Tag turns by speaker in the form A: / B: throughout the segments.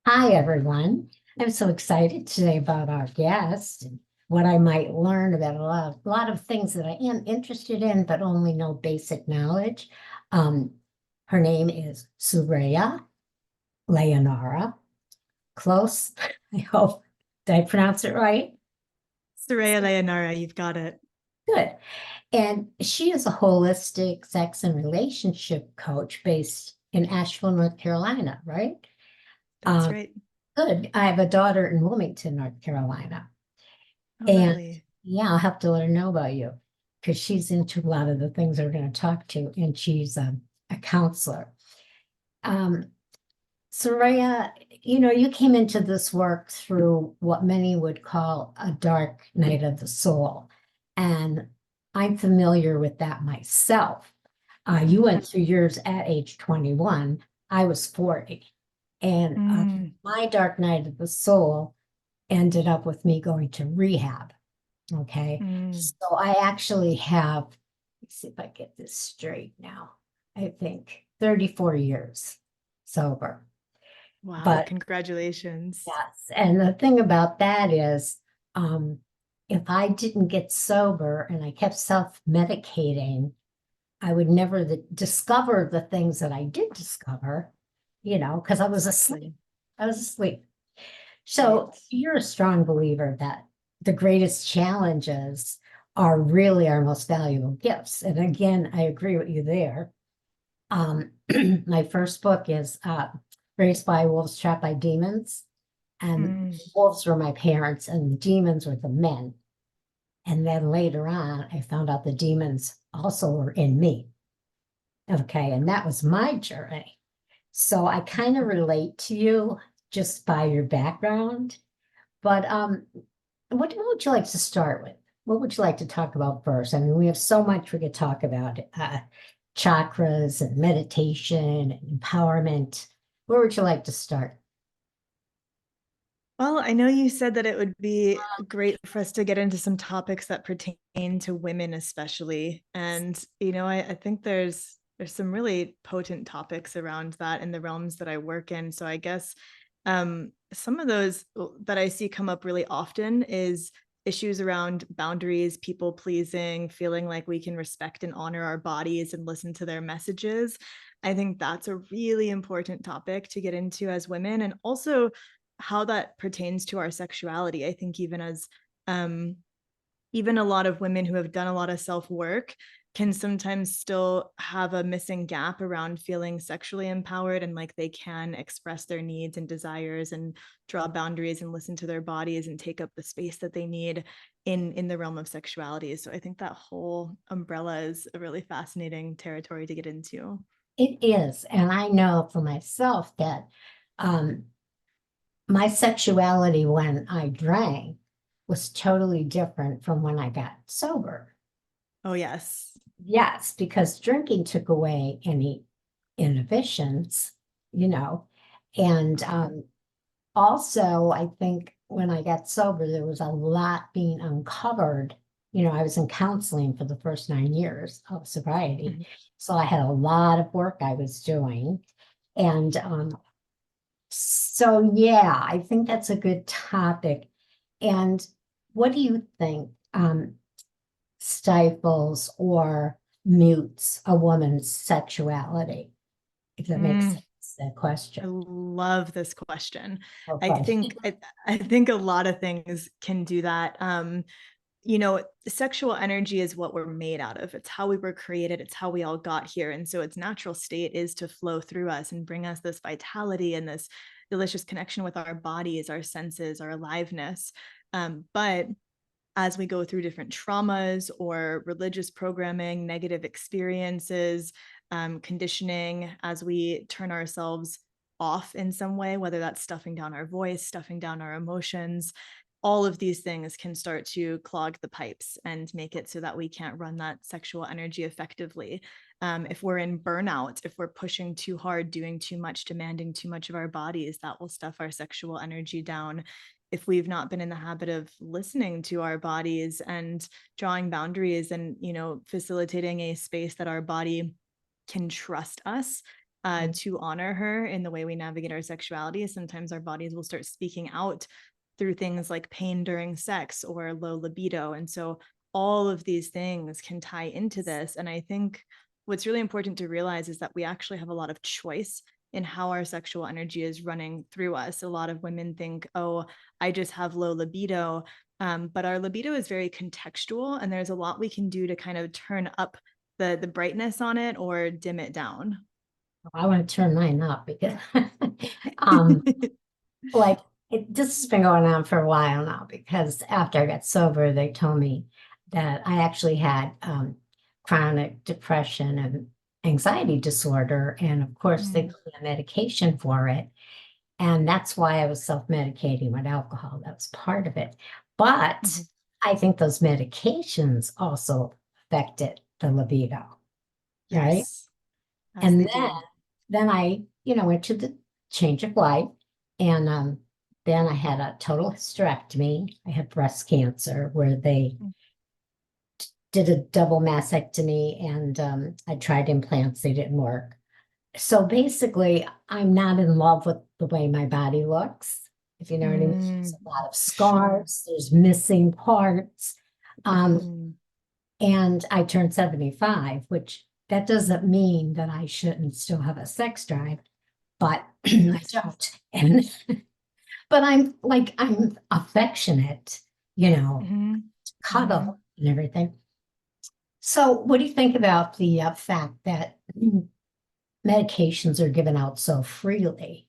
A: Hi, everyone. I'm so excited today about our guest and what I might learn about a lot of things that I am interested in, but only know basic knowledge. Um, Her name is Sureya Leonara. Close, I hope. Did I pronounce it right?
B: Sureya Leonara, you've got it.
A: Good. And she is a holistic sex and relationship coach based in Asheville, North Carolina, right?
B: That's
A: Um,
B: right.
A: Good. I have a daughter in Wilmington, North Carolina.
B: Oh,
A: And
B: lovely.
A: yeah, I'll have to let her know about you because she's into a lot of the things we're going to talk to, and she's a counselor. Um, Soraya, you came into this work through what many would call a dark night of the soul. And I'm familiar with that myself. You went through yours at age 21. I was 40. And
B: Mm,
A: my dark night of the soul ended up with me going to rehab. Okay.
B: mm.
A: So I actually have, let's see if I get this straight now. I think 34 years sober.
B: Wow,
A: But
B: congratulations.
A: yes, and the thing about that is, um, if I didn't get sober and I kept self-medicating, I would never discover the things that I did discover, because I was
B: Exactly.
A: asleep. I was asleep.
B: Right.
A: So you're a strong believer that the greatest challenges are really our most valuable gifts. And again, I agree with you there. My first book is Raised by Wolves, Trapped by Demons. And
B: Mm,
A: wolves were my parents, and the demons were the men. And then later on, I found out the demons also were in me. Okay. And that was my journey. So I kind of relate to you just by your background. But what would you like to start with? What would you like to talk about first? I mean, we have so much we could talk about, chakras and meditation and empowerment. Where would you like to start?
B: Well, I know you said that it would be great for us to get into some topics that pertain to women, especially. And, I think there's some really potent topics around that in the realms that I work in. So I guess some of those that I see come up really often is issues around boundaries, people pleasing, feeling like we can respect and honor our bodies and listen to their messages. I think that's a really important topic to get into as women, and also how that pertains to our sexuality. I think um, even a lot of women who have done a lot of self work can sometimes still have a missing gap around feeling sexually empowered and like they can express their needs and desires and draw boundaries and listen to their bodies and take up the space that they need in the realm of sexuality. So I think that whole umbrella is a really fascinating territory to get into.
A: It is, and I know for myself that um, my sexuality when I drank was totally different from when I got sober.
B: Oh yes.
A: Yes, because drinking took away any inhibitions, you know, and also, I think when I got sober, there was a lot being uncovered. I was in counseling for the first 9 years of sobriety.
B: Mhm.
A: So I had a lot of work I was doing. And so, yeah, I think that's a good topic. And what do you think stifles or mutes a woman's sexuality? If that makes
B: Mm.
A: sense, that
B: I
A: question.
B: love this question. I
A: Okay.
B: think I, I think a lot of things can do that. Sexual energy is what we're made out of. It's how we were created. It's how we all got here. And so its natural state is to flow through us and bring us this vitality and this delicious connection with our bodies, our senses, our aliveness. But as we go through different traumas or religious programming, negative experiences, conditioning, as we turn ourselves off in some way, whether that's stuffing down our voice, stuffing down our emotions, all of these things can start to clog the pipes and make it so that we can't run that sexual energy effectively. If we're in burnout, if we're pushing too hard, doing too much, demanding too much of our bodies, that will stuff our sexual energy down. If we've not been in the habit of listening to our bodies and drawing boundaries and facilitating a space that our body can trust us, to honor her in the way we navigate our sexuality. Sometimes our bodies will start speaking out through things like pain during sex or low libido. And so all of these things can tie into this. And I think what's really important to realize is that we actually have a lot of choice in how our sexual energy is running through us. A lot of women think, oh, I just have low libido. But our libido is very contextual, and there's a lot we can do to kind of turn up the brightness on it or dim it down.
A: I want to turn mine up because um like this has been going on for a while now, because after I got sober, they told me that I actually had chronic depression and anxiety disorder. And of course, they
B: Mm.
A: put me on medication for it. And that's why I was self-medicating with alcohol. That was part of it. But
B: Mhm.
A: I think those medications also affected the libido, right?
B: Yes, as
A: And
B: they do.
A: then I, went to the change of life. And then I had a total hysterectomy. I had breast cancer where they
B: Mm.
A: did a double mastectomy, and I tried implants, they didn't work. So basically, I'm not in love with the way my body looks, if you know what I mean. There's a lot of
B: Sure.
A: scars, there's missing parts. Um,
B: Mhm.
A: and I turned 75, which that doesn't mean that I shouldn't still have a sex drive, but I don't. And but I'm affectionate,
B: Mhm.
A: cuddle
B: Mhm.
A: and everything. So what do you think about the fact that medications are given out so freely?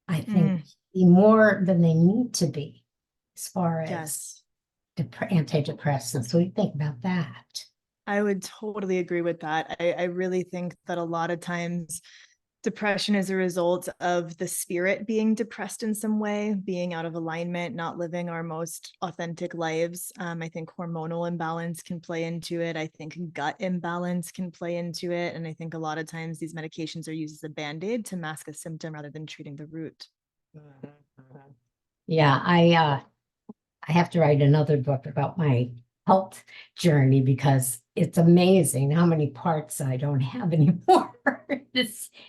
A: I think
B: Mm.
A: the more than they need to be as far as
B: Yes.
A: antidepressants. What do you think about that?
B: I would totally agree with that. I really think that a lot of times depression is a result of the spirit being depressed in some way, being out of alignment, not living our most authentic lives. I think hormonal imbalance can play into it. I think gut imbalance can play into it. And I think a lot of times these medications are used as a band-aid to mask a symptom rather than treating the root.
A: Yeah, I have to write another book about my health journey, because it's amazing how many parts I don't have anymore.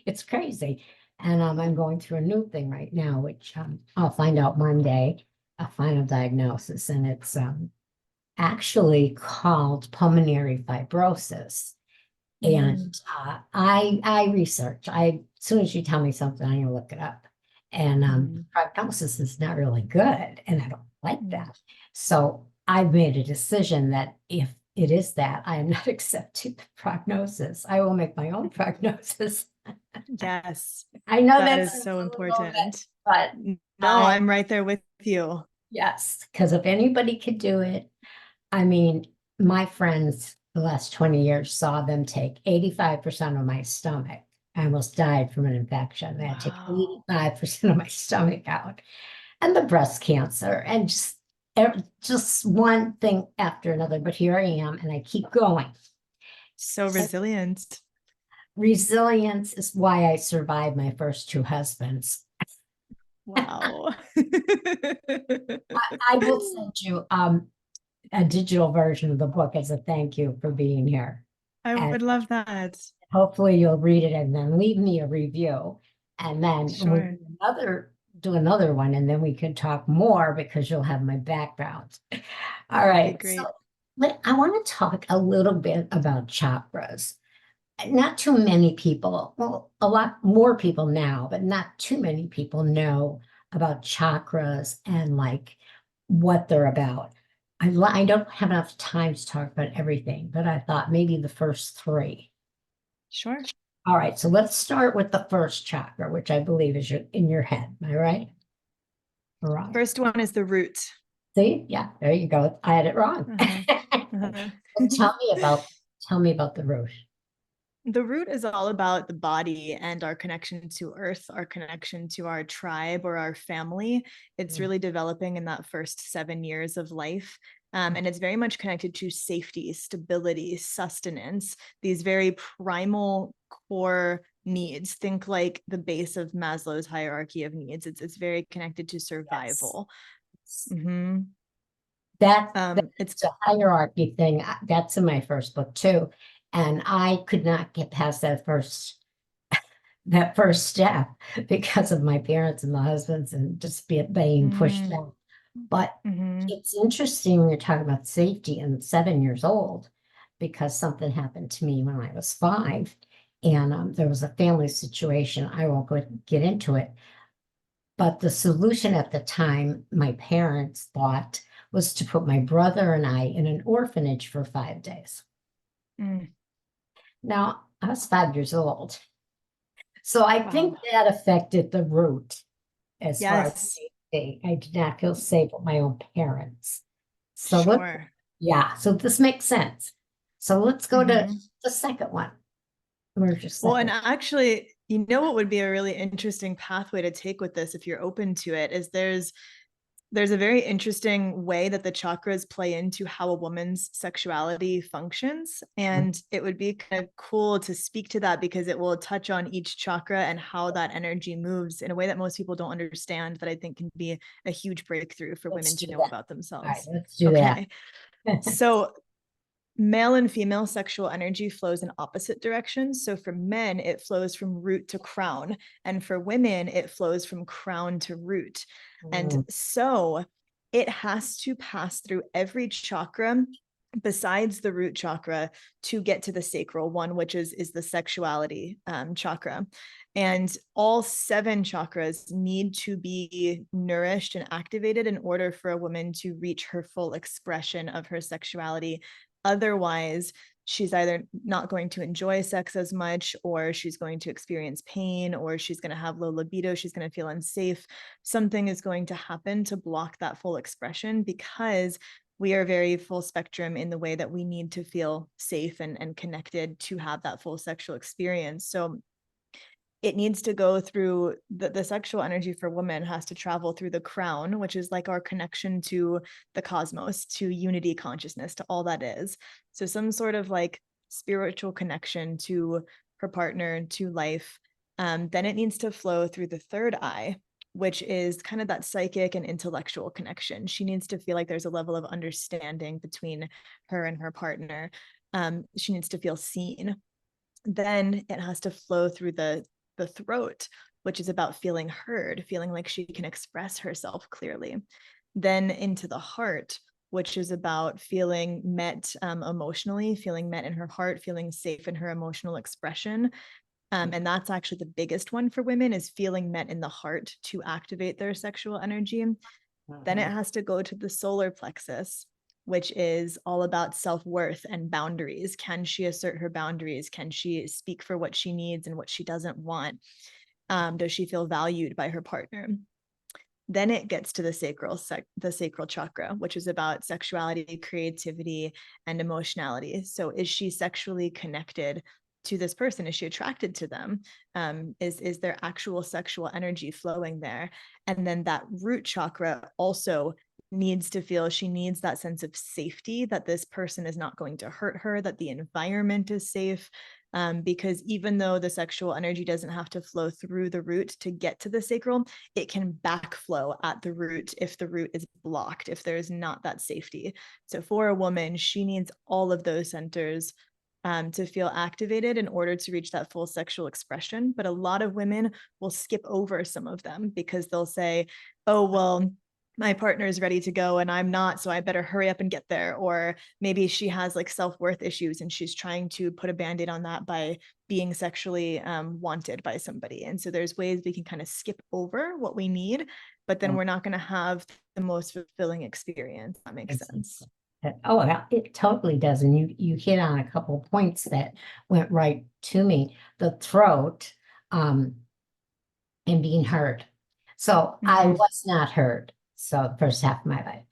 A: It's crazy. And I'm going through a new thing right now, which I'll find out Monday, a final diagnosis, and it's actually called pulmonary fibrosis.
B: Mm.
A: And I research. As soon as you tell me something, I'm gonna look it up. And
B: Mm.
A: prognosis is not really good, and I don't like
B: Mm.
A: that. So I've made a decision that if it is that, I am not accepting the prognosis. I will make my own prognosis.
B: Yes,
A: I know
B: that
A: that's
B: is
A: a
B: so
A: little bit,
B: important.
A: but
B: No,
A: I
B: I'm right there with you.
A: yes, because if anybody could do it, I mean, my friends the last 20 years saw them take 85% of my stomach. I almost died from an infection. They had to take
B: Wow.
A: 85% of my stomach out, and the breast cancer, and just one thing after another. But here I am, and I keep going.
B: So
A: So
B: resilient.
A: resilience is why I survived my first two husbands.
B: Wow.
A: I will send you a digital version of the book as a thank you for being here.
B: I
A: And
B: would love that.
A: hopefully you'll read it and then leave me a review. And then we
B: Sure.
A: do another one, and then we can talk more because you'll have my background. All
B: That'd be
A: right. So
B: great.
A: I want to talk a little bit about chakras. Not too many people, well, a lot more people now, but not too many people know about chakras and like what they're about. I don't have enough time to talk about everything, but I thought maybe the first three.
B: Sure.
A: All right, so let's start with the first chakra, which I believe is in your head. Am I right? Wrong.
B: First one is the root.
A: See? Yeah, there you go. I had it wrong.
B: Uh-huh. Uh-huh.
A: Well, tell me about the root.
B: The root is all about the body and our connection to earth, our connection to our tribe or our family. It's really developing in that first 7 years of life. And it's very much connected to safety, stability, sustenance, these very primal core needs. Think like the base of Maslow's hierarchy of needs. It's very connected to
A: Yes.
B: survival. Hmm. It's
A: That's a hierarchy thing. That's in my first book too. And I could not get past that first step because of my parents and my husbands and just being pushed
B: Mm,
A: out. But
B: mhm.
A: it's interesting when you're talking about safety and 7 years old, because something happened to me when I was 5. And there was a family situation. I won't get into it. But the solution at the time, my parents thought, was to put my brother and I in an orphanage for 5 days.
B: Mm,
A: Now, I was 5 years old. So I think
B: wow.
A: that affected the root as far as
B: Yes,
A: safety. I did not feel safe with my own parents. So what,
B: sure.
A: yeah, so this makes sense. So let's go to
B: Mhm.
A: the second one. Where's your
B: Well,
A: second
B: and
A: one?
B: actually, you know what would be a really interesting pathway to take with this if you're open to it is there's a very interesting way that the chakras play into how a woman's sexuality functions. And it would be kind of cool to speak to that because it will touch on each chakra and how that energy moves in a way that most people don't understand, that I think can be a huge breakthrough for
A: Let's
B: women
A: do
B: to know
A: that.
B: about
A: All right,
B: themselves.
A: let's do that.
B: Okay. So male and female sexual energy flows in opposite directions. So for men, it flows from root to crown. And for women, it flows from crown to root. And
A: Mm,
B: so it has to pass through every chakra besides the root chakra to get to the sacral one, which is the sexuality chakra. And all 7 chakras need to be nourished and activated in order for a woman to reach her full expression of her sexuality. Otherwise, she's either not going to enjoy sex as much, or she's going to experience pain, or she's going to have low libido, she's going to feel unsafe. Something is going to happen to block that full expression because we are very full spectrum in the way that we need to feel safe and connected to have that full sexual experience. So it needs to go through the sexual energy for women has to travel through the crown, which is like our connection to the cosmos, to unity consciousness, to all that is. So some sort of like spiritual connection to her partner, to life. Then it needs to flow through the third eye, which is kind of that psychic and intellectual connection. She needs to feel like there's a level of understanding between her and her partner. She needs to feel seen. Then it has to flow through the throat, which is about feeling heard, feeling like she can express herself clearly. Then into the heart, which is about feeling met emotionally, feeling met in her heart, feeling safe in her emotional expression. And that's actually the biggest one for women, is feeling met in the heart to activate their sexual energy. Then it
A: mhm.
B: has to go to the solar plexus, which is all about self-worth and boundaries. Can she assert her boundaries? Can she speak for what she needs and what she doesn't want? Does she feel valued by her partner? Then it gets to the sacral chakra, which is about sexuality, creativity, and emotionality. So is she sexually connected to this person? Is she attracted to them? Is there actual sexual energy flowing there? And then that root chakra also needs to feel, she needs that sense of safety, that this person is not going to hurt her, that the environment is safe. Because even though the sexual energy doesn't have to flow through the root to get to the sacral, it can backflow at the root if the root is blocked, if there's not that safety. So for a woman, she needs all of those centers to feel activated in order to reach that full sexual expression. But a lot of women will skip over some of them because they'll say, oh, well, my partner is ready to go and I'm not, so I better hurry up and get there. Or maybe she has like self-worth issues and she's trying to put a band-aid on that by being sexually wanted by somebody. And so there's ways we can kind of skip over what we need, but then we're not going to have the most fulfilling experience. That makes sense.
A: Exactly. Oh, yeah, it totally does. And you hit on a couple of points that went right to me. The throat, um, and being heard. So I
B: Mm,
A: was not heard. So the first half of my life.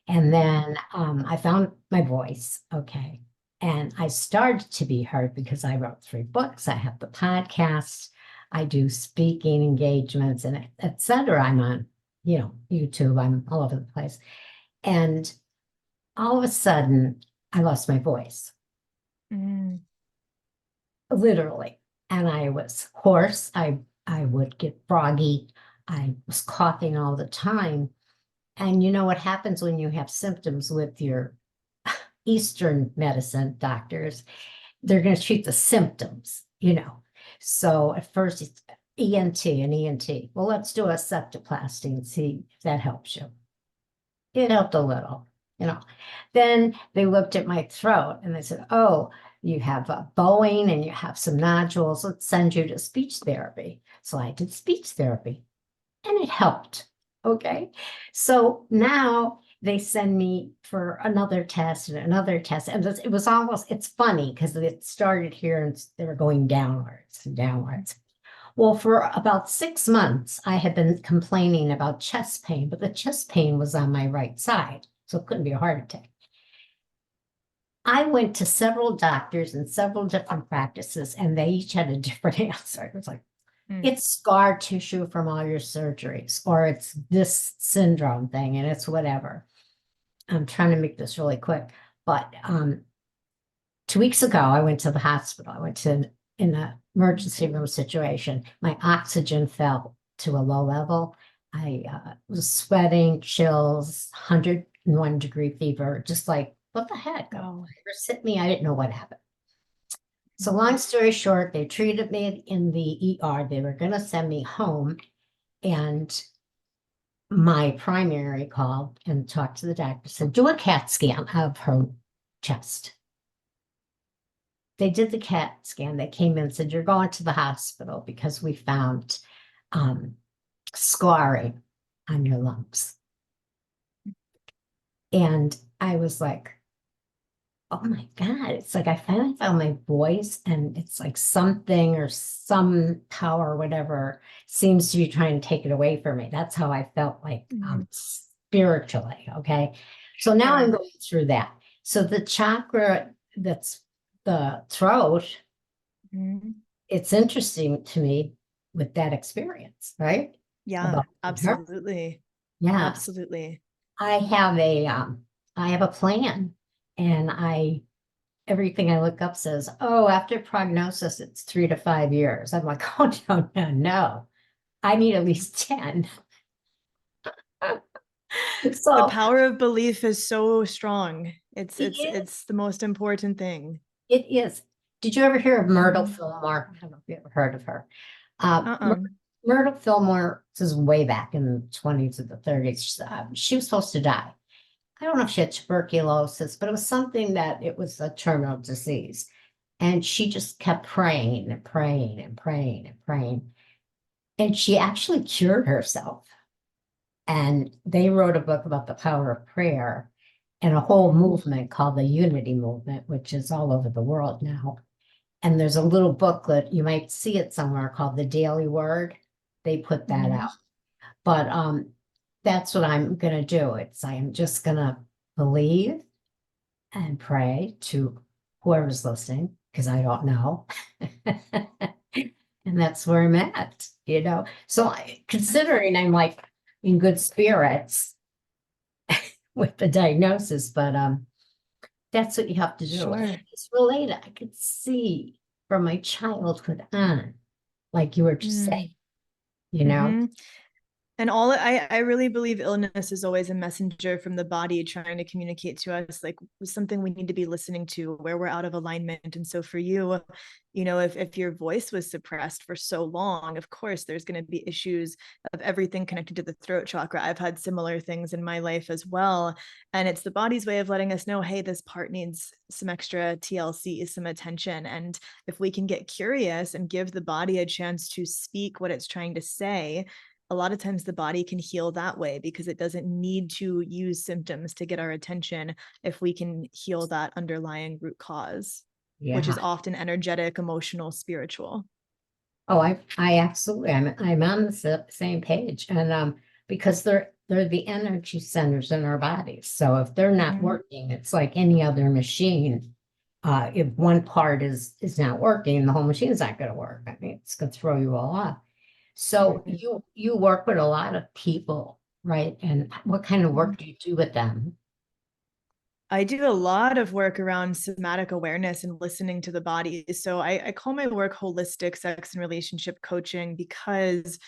A: And then I found my voice. Okay. And I started to be heard because I wrote 3 books. I have the podcast. I do speaking engagements and et cetera. I'm on, YouTube. I'm all over the place. And all of a sudden, I lost my voice,
B: mm,
A: literally. And I was hoarse. I would get froggy. I was coughing all the time. And you know what happens when you have symptoms with your Eastern medicine doctors? They're going to treat the symptoms. So at first it's ENT and ENT. Well, let's do a septoplasty and see if that helps you. It helped a little, you know. Then they looked at my throat and they said, oh, you have a bowing and you have some nodules. Let's send you to speech therapy. So I did speech therapy and it helped. Okay. So now they send me for another test and another test. And it was almost, it's funny because it started here and they were going downwards and downwards. Well, for about 6 months, I had been complaining about chest pain, but the chest pain was on my right side, so it couldn't be a heart attack. I went to several doctors and several different practices, and they each had a different answer. It was like, it's scar tissue from all your surgeries, or it's this syndrome thing, and it's whatever. I'm trying to make this really quick, but 2 weeks ago, I went to the hospital. I went to in an emergency room situation. My oxygen fell to a low level. I was sweating, chills, 101-degree fever, just like, what the heck?
B: Oh.
A: Hit me. I didn't know what happened. So long story short, they treated me in the ER. They were going to send me home. And my primary called and talked to the doctor, said, do a CAT scan of her chest. They did the CAT scan. They came in and said, you're going to the hospital because we found scarring on your lumps. And I was like, oh my God, it's like I finally found my voice, and it's like something or some power or whatever seems to be trying to take it away from me. That's how I felt like spiritually. Okay. So now I'm going through that. So the chakra that's the throat, it's interesting to me with that experience, right?
B: Yeah, absolutely.
A: Yeah,
B: absolutely.
A: I have a plan, and everything I look up says, oh, after prognosis, it's 3 to 5 years. I'm like, oh, no. I need at least 10. So
B: the power of belief is so strong. It's the most important thing.
A: It is. Did you ever hear of Myrtle Fillmore? I don't know if you ever heard of her. Myrtle Fillmore, this is way back in the 20s or the 30s. She was supposed to die. I don't know if she had tuberculosis, but it was something that it was a terminal disease. And she just kept praying and praying and praying and praying. And she actually cured herself. And they wrote a book about the power of prayer and a whole movement called the Unity Movement, which is all over the world now. And there's a little booklet, you might see it somewhere, called The Daily Word. They put that out. But that's what I'm going to do. I'm just going to believe and pray to whoever's listening, because I don't know. And that's where I'm at, you know. So considering I'm like in good spirits with the diagnosis, but that's what you have to do.
B: Sure.
A: It's related. I could see from my childhood on, like you were just saying, you know.
B: And I really believe illness is always a messenger from the body trying to communicate to us, like something we need to be listening to, where we're out of alignment. And so for you, you know, if your voice was suppressed for so long, of course, there's going to be issues of everything connected to the throat chakra. I've had similar things in my life as well. And it's the body's way of letting us know, hey, this part needs some extra TLC, some attention. And if we can get curious and give the body a chance to speak what it's trying to say, a lot of times the body can heal that way, because it doesn't need to use symptoms to get our attention if we can heal that underlying root cause, which is often energetic, emotional, spiritual.
A: Oh, I absolutely, I'm on the same page. And because they're the energy centers in our bodies. So if they're not working, it's like any other machine. If one part is not working, the whole machine's not going to work. I mean, it's going to throw you all off. So you work with a lot of people, right? And what kind of work do you do with them?
B: I do a lot of work around somatic awareness and listening to the body. So I call my work holistic sex and relationship coaching, because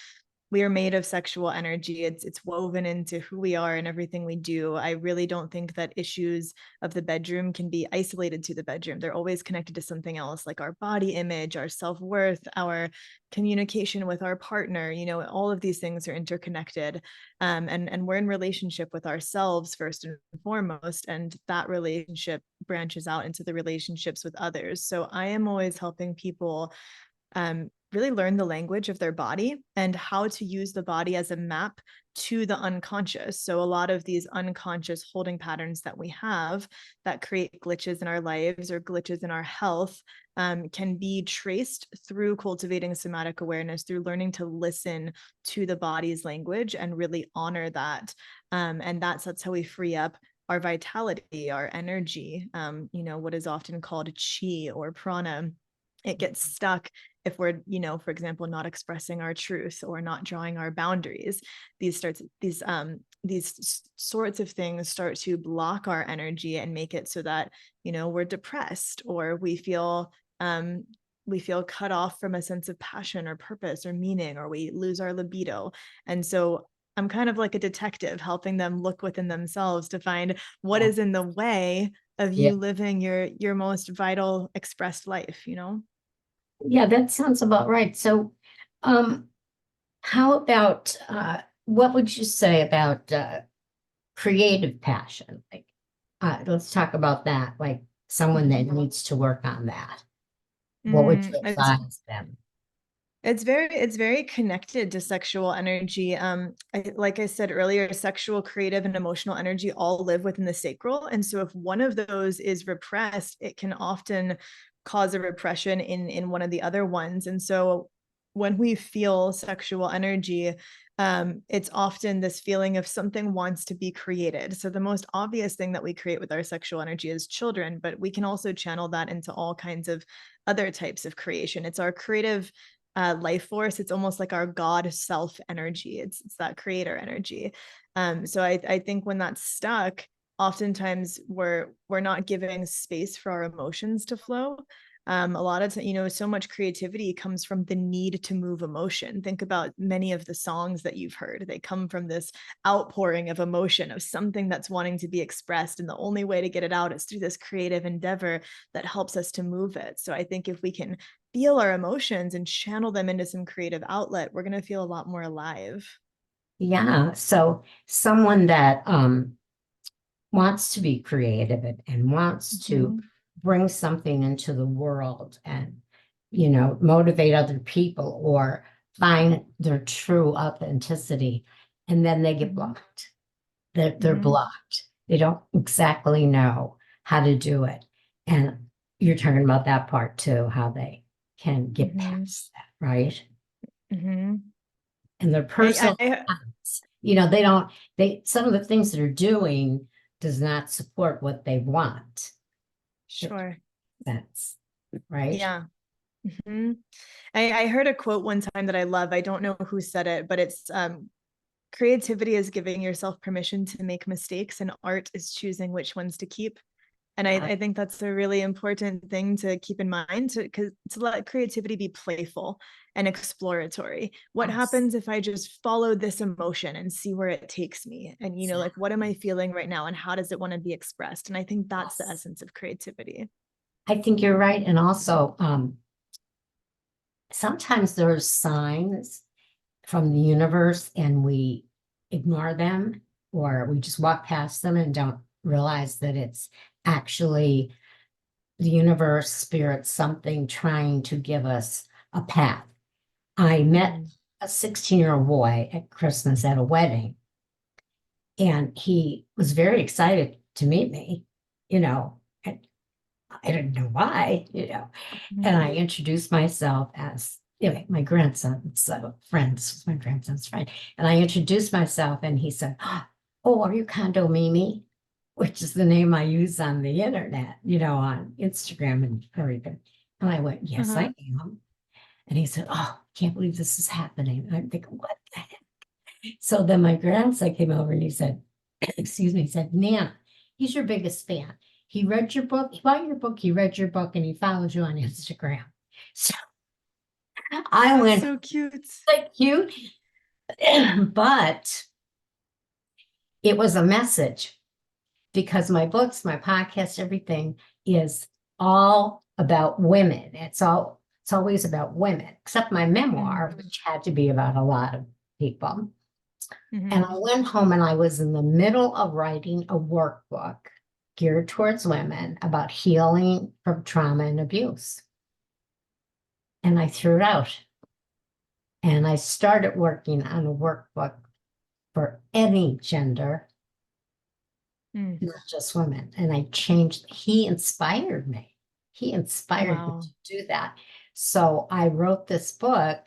B: we are made of sexual energy. It's woven into who we are and everything we do. I really don't think that issues of the bedroom can be isolated to the bedroom. They're always connected to something else, like our body image, our self-worth, our communication with our partner. You know, all of these things are interconnected. And we're in relationship with ourselves first and foremost, and that relationship branches out into the relationships with others. So I am always helping people really learn the language of their body and how to use the body as a map to the unconscious. So a lot of these unconscious holding patterns that we have that create glitches in our lives or glitches in our health can be traced through cultivating somatic awareness, through learning to listen to the body's language and really honor that. And that's how we free up our vitality, our energy, you know, what is often called chi or prana. It gets stuck if we're, you know, for example, not expressing our truth or not drawing our boundaries. These sorts of things start to block our energy and make it so that, you know, we're depressed or we feel cut off from a sense of passion or purpose or meaning, or we lose our libido. And so I'm kind of like a detective helping them look within themselves to find what
A: Yeah.
B: is in the way of
A: Yeah.
B: you living your most vital expressed life, you know?
A: Yeah, that sounds about right. So, how about what would you say about creative passion? Like, let's talk about that. Like someone that needs to work on that. What would you
B: It's
A: advise them?
B: it's very connected to sexual energy. Like I said earlier, sexual, creative, and emotional energy all live within the sacral. And so if one of those is repressed, it can often cause a repression in one of the other ones. And so when we feel sexual energy, it's often this feeling of something wants to be created. So the most obvious thing that we create with our sexual energy is children, but we can also channel that into all kinds of other types of creation. It's our creative life force. It's almost like our God self energy. It's that creator energy. So I think when that's stuck, oftentimes we're not giving space for our emotions to flow. A lot of you know, so much creativity comes from the need to move emotion. Think about many of the songs that you've heard. They come from this outpouring of emotion, of something that's wanting to be expressed. And the only way to get it out is through this creative endeavor that helps us to move it. So I think if we can feel our emotions and channel them into some creative outlet, we're going to feel a lot more alive.
A: Yeah. So someone that wants to be creative and wants to bring something into the world and, you know, motivate other people or find their true authenticity, and then they get blocked. They're blocked. They don't exactly know how to do it. And you're talking about that part too, how they can get past that, right?
B: Mm-hmm.
A: And their personal lives, you know, some of the things they're doing does not support what they want.
B: Sure.
A: That's right.
B: Yeah. Mm-hmm. I heard a quote one time that I love. I don't know who said it, but it's creativity is giving yourself permission to make mistakes, and art is choosing which ones to keep. And I think that's a really important thing to keep in mind, to let creativity be playful and exploratory. What
A: Yes.
B: happens if I just follow this emotion and see where it takes me? And, you know, like, what am I feeling right now? And how does it want to be expressed? And I think that's the
A: Yes.
B: essence of creativity.
A: I think you're right. And also, sometimes there's signs from the universe and we ignore them, or we just walk past them and don't realize that it's actually the universe, spirit, something trying to give us a path. I met a 16-year-old boy at Christmas at a wedding, and he was very excited to meet me, you know, and I didn't know why, you know. And I introduced myself as, anyway, my grandson's friends, my grandson's friend. And I introduced myself, and he said, "Oh, are you Condo Mimi?" Which is the name I use on the internet, you know, on Instagram and everything. And I went, "Yes, I am." And he said, "Oh, I can't believe this is happening." And I'm thinking, what the heck? So then my grandson came over and he said, excuse me, he said, "Nana, he's your biggest fan. He read your book, he bought your book, he read your book, and he follows you on Instagram." So I
B: That's
A: went,
B: so cute.
A: like, cute. But it was a message because my books, my podcast, everything is all about women. It's always about women, except my memoir, which had to be about a lot of people. And I went home and I was in the middle of writing a workbook geared towards women about healing from trauma and abuse. And I threw it out. And I started working on a workbook for any gender, not just women. And I changed, he inspired me. He inspired me
B: Wow.
A: to do that. So I wrote this book,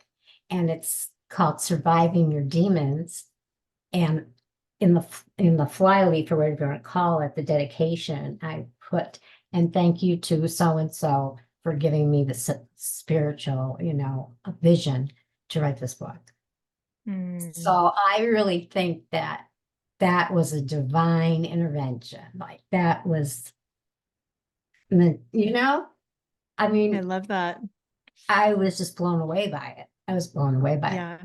A: and it's called Surviving Your Demons. And in the flyleaf, or whatever you want to call it, the dedication, I put, and thank you to so-and-so for giving me the spiritual, vision to write this book. So I really think that that was a divine intervention. Like that was, I
B: I
A: mean,
B: love that.
A: I was just blown away by it. I was blown away by it.
B: Yeah,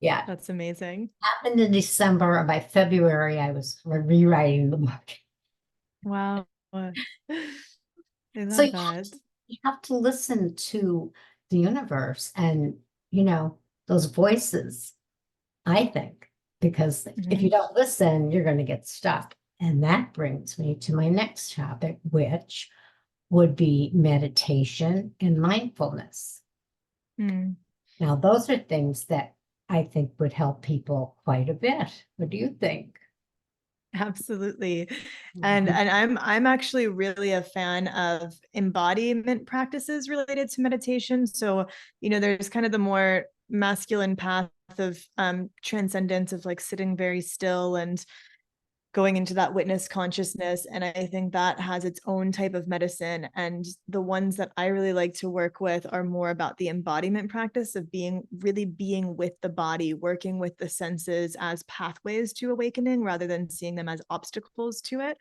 A: Yeah.
B: that's amazing.
A: Happened in December, and by February, I was rewriting the book.
B: Wow. I
A: So
B: love that.
A: you have to listen to the universe and, those voices, I think, because if you don't listen, you're going to get stuck. And that brings me to my next topic, which would be meditation and mindfulness. Now, those are things that I think would help people quite a bit. What do you think?
B: Absolutely. And I'm actually really a fan of embodiment practices related to meditation. So, there's kind of the more masculine path of transcendence, of like sitting very still and going into that witness consciousness. And I think that has its own type of medicine. And the ones that I really like to work with are more about the embodiment practice of really being with the body, working with the senses as pathways to awakening rather than seeing them as obstacles to it.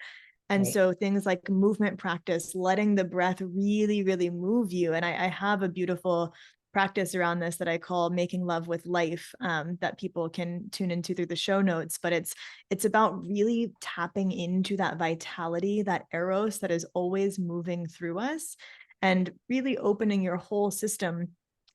B: And
A: Right.
B: so things like movement practice, letting the breath really, really move you. And I have a beautiful practice around this that I call making love with life, that people can tune into through the show notes. But it's about really tapping into that vitality, that eros that is always moving through us, and really opening your whole system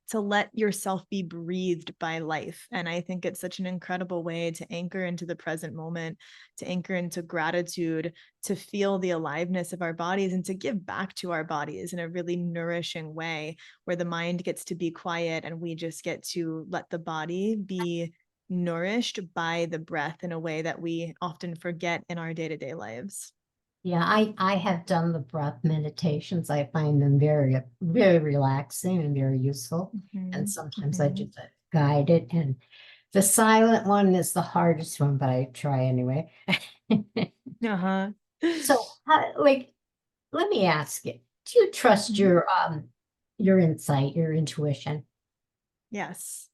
B: to let yourself be breathed by life. And I think it's such an incredible way to anchor into the present moment, to anchor into gratitude, to feel the aliveness of our bodies, and to give back to our bodies in a really nourishing way, where the mind gets to be quiet and we just get to let the body be nourished by the breath in a way that we often forget in our day-to-day lives.
A: Yeah, I have done the breath meditations. I find them very, very relaxing and very useful. And sometimes I do the guided, and the silent one is the hardest one, but I try anyway. So, let me ask you, do you trust your insight, your intuition?
B: Yes.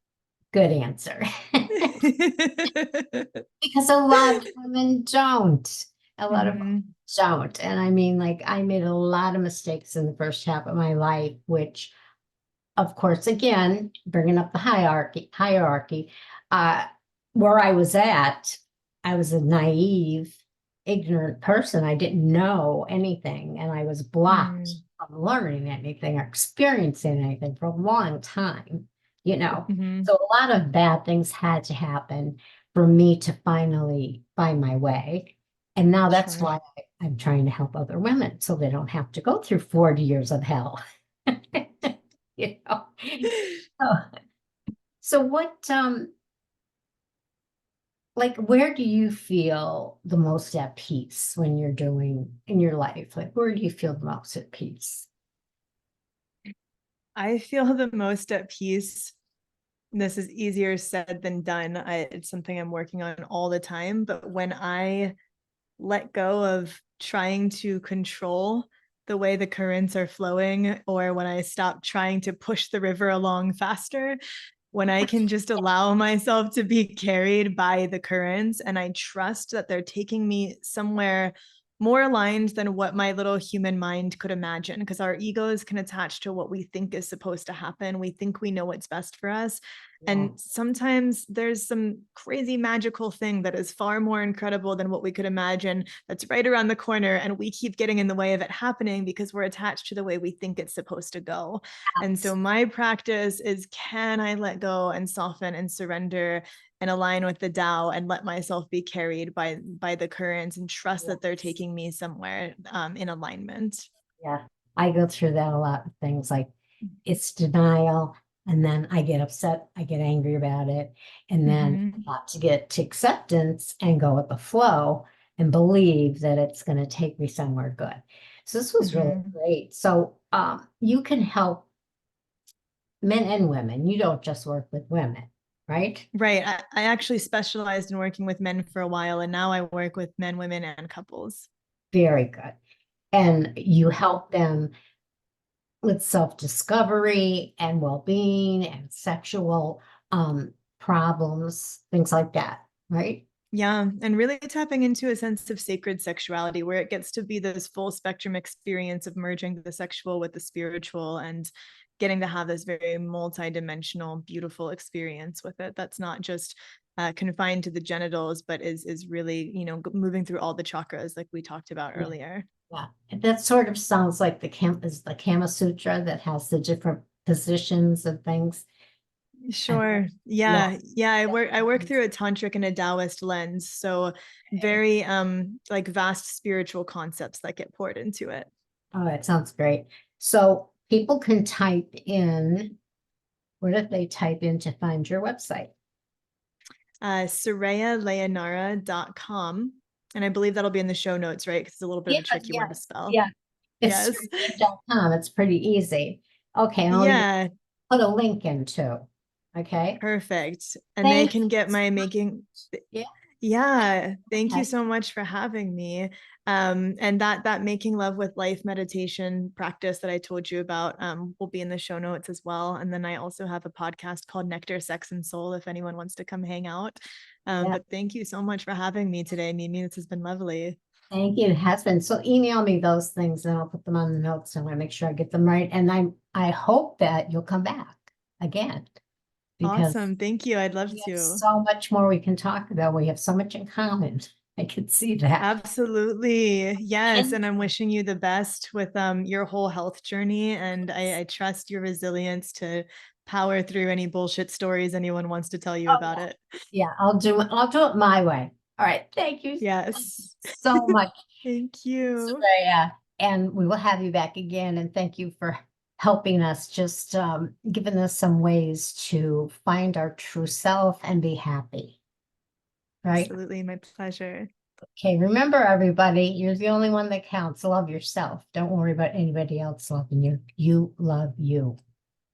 A: Good answer. Because a lot of women don't. A lot of women don't. And I mean, like, I made a lot of mistakes in the first half of my life, which, of course, again, bringing up the hierarchy, where I was at, I was a naive, ignorant person. I didn't know anything, and I was blocked from learning anything or experiencing anything for a long time, So a lot of bad things had to happen for me to finally find my way. And now that's why I'm trying to help other women so they don't have to go through 40 years of hell. you know. So what like where do you feel the most at peace when you're doing in your life? Like where do you feel the most at peace?
B: I feel the most at peace. This is easier said than done. It's something I'm working on all the time. But when I let go of trying to control the way the currents are flowing, or when I stop trying to push the river along faster, when I can just allow myself to be carried by the currents, and I trust that they're taking me somewhere more aligned than what my little human mind could imagine, because our egos can attach to what we think is supposed to happen. We think we know what's best for us. And sometimes there's some crazy magical thing that is far more incredible than what we could imagine that's right around the corner. And we keep getting in the way of it happening because we're attached to the way we think it's supposed to go. And so my practice is, can I let go and soften and surrender and align with the Tao and let myself be carried by the currents and trust that they're taking me somewhere in alignment.
A: Yeah, I go through that a lot of things like it's denial, and then I get upset, I get angry about it, and then I got to get to acceptance and go with the flow and believe that it's going to take me somewhere good. So this was really great. So you can help men and women. You don't just work with women, right?
B: Right. I actually specialized in working with men for a while, and now I work with men, women, and couples.
A: Very good. And you help them with self-discovery and well-being and sexual problems, things like that, right?
B: Yeah, and really tapping into a sense of sacred sexuality where it gets to be this full spectrum experience of merging the sexual with the spiritual and getting to have this very multi-dimensional, beautiful experience with it. That's not just confined to the genitals, but is really, moving through all the chakras like we talked about earlier.
A: Yeah, and that sort of sounds like the Kama Sutra that has the different positions and things.
B: Sure. Yeah. I work through a tantric and a Taoist lens. So very like vast spiritual concepts that get poured into it.
A: Oh, that sounds great. So people can type in, what if they type in to find your website?
B: Sureyaleonara.com. And I believe that'll be in the show notes, right? Because it's a little bit of a tricky one to spell.
A: Yeah, it's
B: Yes.
A: Sureya.com. It's pretty easy. Okay, I'll
B: Yeah.
A: put a link in too. Okay.
B: Perfect. And they
A: Thank
B: can
A: you
B: get
A: so
B: my
A: much.
B: making.
A: Yeah.
B: Yeah. Thank you
A: Okay.
B: so much for having me. And that making love with life meditation practice that I told you about will be in the show notes as well. And then I also have a podcast called Nectar, Sex, and Soul if anyone wants to come hang out.
A: Yeah.
B: But thank you so much for having me today, Mimi. This has been lovely.
A: Thank you. It has been. So email me those things and I'll put them on the notes. I want to make sure I get them right. And I hope that you'll come back again because
B: Awesome. Thank you. I'd love
A: we have
B: to.
A: so much more we can talk about. We have so much in common. I can see that.
B: Absolutely. Yes.
A: And
B: And I'm wishing you the best with your whole health journey. And I trust your resilience to power through any bullshit stories anyone wants to tell you about it.
A: yeah, I'll do it my way. All right. Thank you
B: Yes.
A: so much,
B: Thank you.
A: Sureya. And we will have you back again. And thank you for helping us, just giving us some ways to find our true self and be happy. Right?
B: Absolutely. My pleasure.
A: Okay, remember everybody, you're the only one that counts. Love yourself. Don't worry about anybody else loving you. You love you.